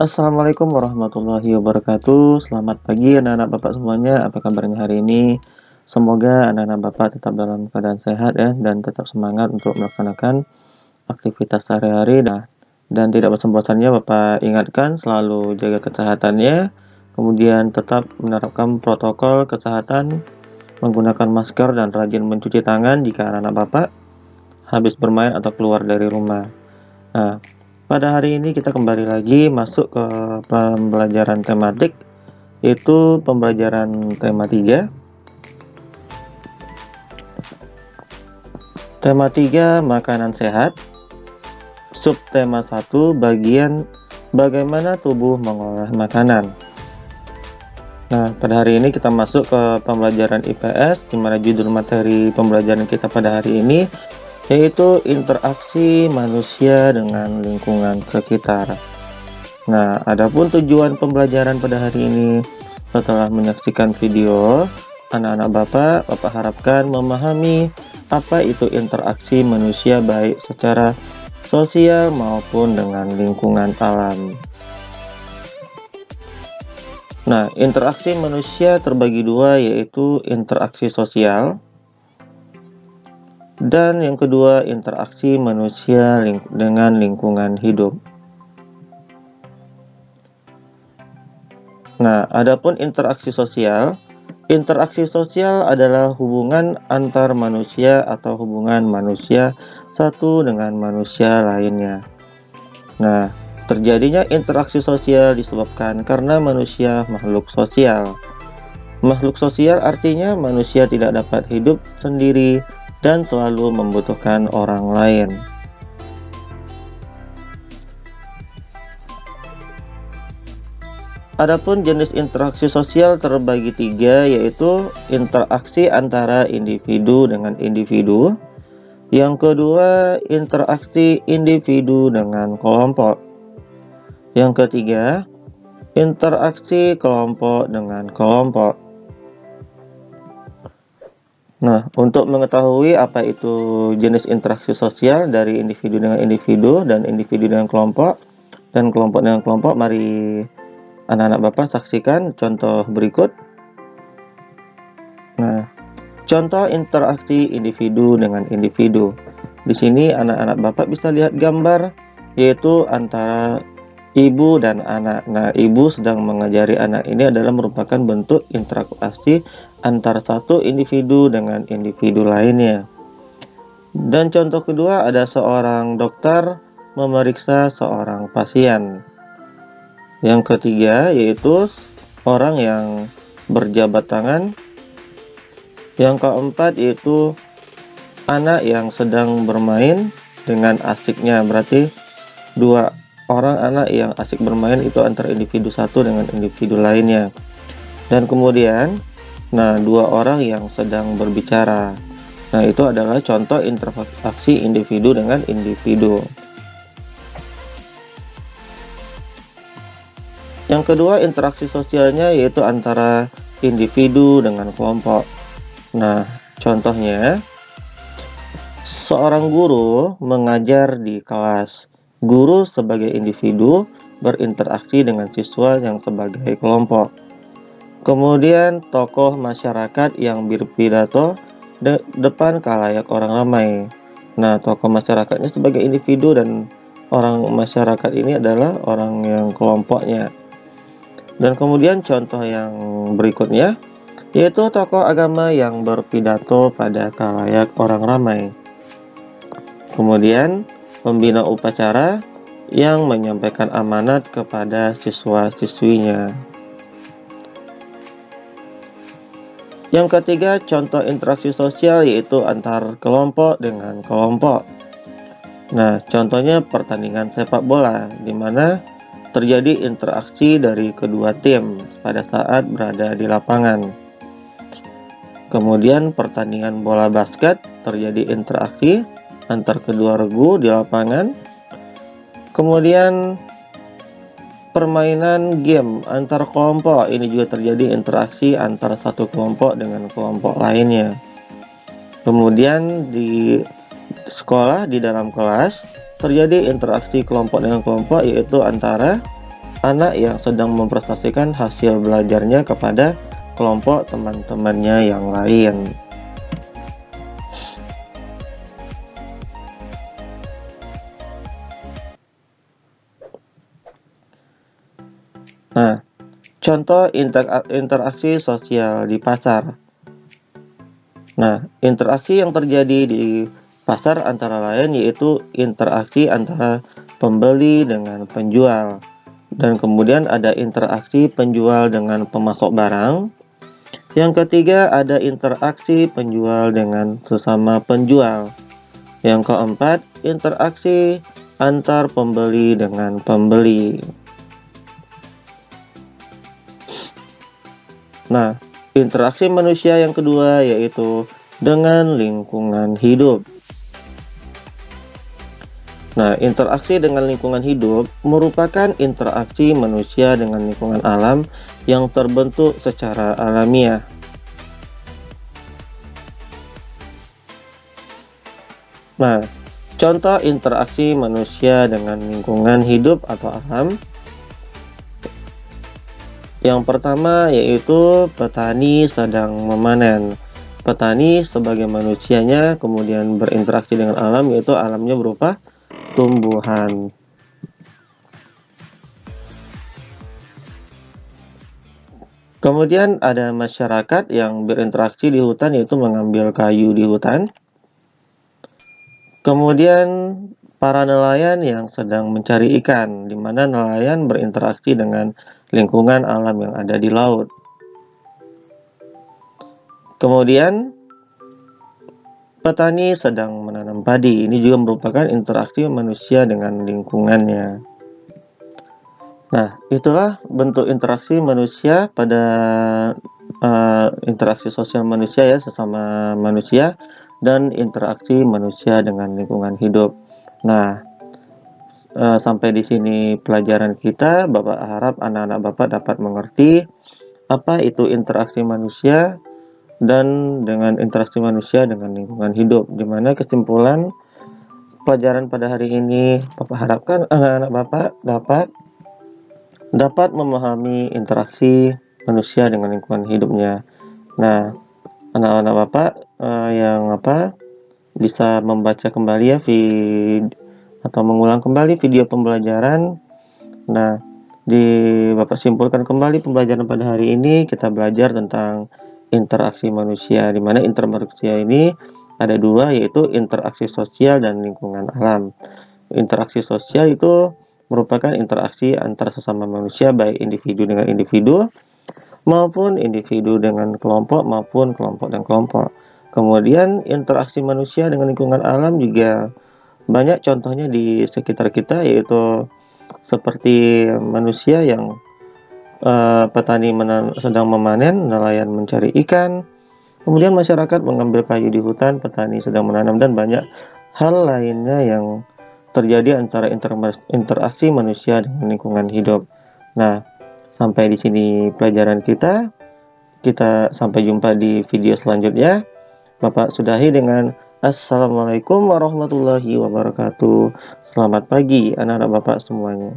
Assalamualaikum warahmatullahi wabarakatuh. Selamat pagi anak-anak Bapak semuanya. Apa kabarnya hari ini? Semoga anak-anak Bapak tetap dalam keadaan sehat ya dan tetap semangat untuk melaksanakan aktivitas sehari-hari. Dan tidak bosan-bosannya Bapak ingatkan selalu jaga kesehatannya. Kemudian tetap menerapkan protokol kesehatan, menggunakan masker dan rajin mencuci tangan jika anak-anak Bapak habis bermain atau keluar dari rumah. Nah, pada hari ini kita kembali lagi masuk ke pembelajaran tematik, yaitu pembelajaran tema 3. Tema 3 makanan sehat. Subtema 1 bagian bagaimana tubuh mengolah makanan. Nah, pada hari ini kita masuk ke pembelajaran IPS, di mana judul materi pembelajaran kita pada hari ini yaitu interaksi manusia dengan lingkungan sekitar. Nah, adapun tujuan pembelajaran pada hari ini, setelah menyaksikan video, anak-anak Bapak harapkan memahami apa itu interaksi manusia baik secara sosial maupun dengan lingkungan alam. Nah, interaksi manusia terbagi dua, yaitu interaksi sosial dan yang kedua interaksi manusia dengan lingkungan hidup. Nah, adapun interaksi sosial adalah hubungan antar manusia atau hubungan manusia satu dengan manusia lainnya. Nah, terjadinya interaksi sosial disebabkan karena manusia makhluk sosial. Makhluk sosial artinya manusia tidak dapat hidup sendiri dan selalu membutuhkan orang lain. Adapun jenis interaksi sosial terbagi tiga, yaitu interaksi antara individu dengan individu. Yang kedua, interaksi individu dengan kelompok. Yang ketiga, interaksi kelompok dengan kelompok. Nah, untuk mengetahui apa itu jenis interaksi sosial dari individu dengan individu dan individu dengan kelompok dan kelompok dengan kelompok, mari anak-anak Bapak saksikan contoh berikut. Nah, contoh interaksi individu dengan individu. Di sini anak-anak Bapak bisa lihat gambar, yaitu antara ibu dan anak. Nah, ibu sedang mengajari anak ini adalah merupakan bentuk interaksi antara satu individu dengan individu lainnya. Dan contoh kedua, ada seorang dokter memeriksa seorang pasien. Yang ketiga yaitu orang yang berjabat tangan. Yang keempat yaitu anak yang sedang bermain dengan asiknya. Berarti dua orang anak yang asik bermain itu antara individu satu dengan individu lainnya. Dan kemudian dua orang yang sedang berbicara. Nah, itu adalah contoh interaksi individu dengan individu. Yang kedua, interaksi sosialnya yaitu antara individu dengan kelompok. Nah, contohnya seorang guru mengajar di kelas. Guru sebagai individu berinteraksi dengan siswa yang sebagai kelompok. Kemudian tokoh masyarakat yang berpidato depan khalayak orang ramai. Nah, tokoh masyarakatnya sebagai individu dan orang masyarakat ini adalah orang yang kelompoknya. Dan kemudian contoh yang berikutnya yaitu tokoh agama yang berpidato pada khalayak orang ramai. Kemudian pembina upacara yang menyampaikan amanat kepada siswa-siswinya. Yang ketiga, contoh interaksi sosial yaitu antar kelompok dengan kelompok. Nah, contohnya pertandingan sepak bola, di mana terjadi interaksi dari kedua tim pada saat berada di lapangan. Kemudian pertandingan bola basket, terjadi interaksi antar kedua regu di lapangan. Kemudian permainan game antar kelompok, ini juga terjadi interaksi antara satu kelompok dengan kelompok lainnya. Kemudian di sekolah, di dalam kelas terjadi interaksi kelompok dengan kelompok, yaitu antara anak yang sedang mempresentasikan hasil belajarnya kepada kelompok teman-temannya yang lain. Nah, contoh interaksi sosial di pasar. Nah, interaksi yang terjadi di pasar antara lain yaitu interaksi antara pembeli dengan penjual. Dan kemudian ada interaksi penjual dengan pemasok barang. Yang ketiga ada interaksi penjual dengan sesama penjual. Yang keempat, interaksi antar pembeli dengan pembeli. Nah, interaksi manusia yang kedua yaitu dengan lingkungan hidup. Nah, interaksi dengan lingkungan hidup merupakan interaksi manusia dengan lingkungan alam yang terbentuk secara alamiah. Nah, contoh interaksi manusia dengan lingkungan hidup atau alam. Yang pertama yaitu petani sedang memanen. Petani sebagai manusianya kemudian berinteraksi dengan alam, yaitu alamnya berupa tumbuhan. Kemudian ada masyarakat yang berinteraksi di hutan, yaitu mengambil kayu di hutan. Kemudian para nelayan yang sedang mencari ikan, di mana nelayan berinteraksi dengan lingkungan alam yang ada di laut. Kemudian petani sedang menanam padi. Ini juga merupakan interaksi manusia dengan lingkungannya. Nah, itulah bentuk interaksi manusia pada interaksi sosial manusia ya, sesama manusia, dan interaksi manusia dengan lingkungan hidup. Nah, sampai di sini pelajaran kita. Bapak harap anak-anak Bapak dapat mengerti apa itu interaksi manusia dan dengan interaksi manusia dengan lingkungan hidup. Di mana kesimpulan pelajaran pada hari ini, Bapak harapkan anak-anak Bapak dapat memahami interaksi manusia dengan lingkungan hidupnya. Nah, anak-anak Bapak yang bisa membaca kembali ya atau mengulang kembali video pembelajaran. Nah, Bapak simpulkan kembali pembelajaran pada hari ini. Kita belajar tentang interaksi manusia, di mana manusia ini ada dua, yaitu interaksi sosial dan lingkungan alam. Interaksi sosial itu merupakan interaksi antar sesama manusia, baik individu dengan individu maupun individu dengan kelompok maupun kelompok dan kelompok. Kemudian interaksi manusia dengan lingkungan alam juga banyak contohnya di sekitar kita, yaitu seperti manusia yang petani sedang memanen, nelayan mencari ikan, kemudian masyarakat mengambil kayu di hutan, petani sedang menanam, dan banyak hal lainnya yang terjadi antara interaksi manusia dengan lingkungan hidup. Nah, sampai di sini pelajaran kita. Kita sampai jumpa di video selanjutnya. Bapak sudahi dengan Assalamualaikum warahmatullahi wabarakatuh. Selamat pagi anak-anak Bapak semuanya.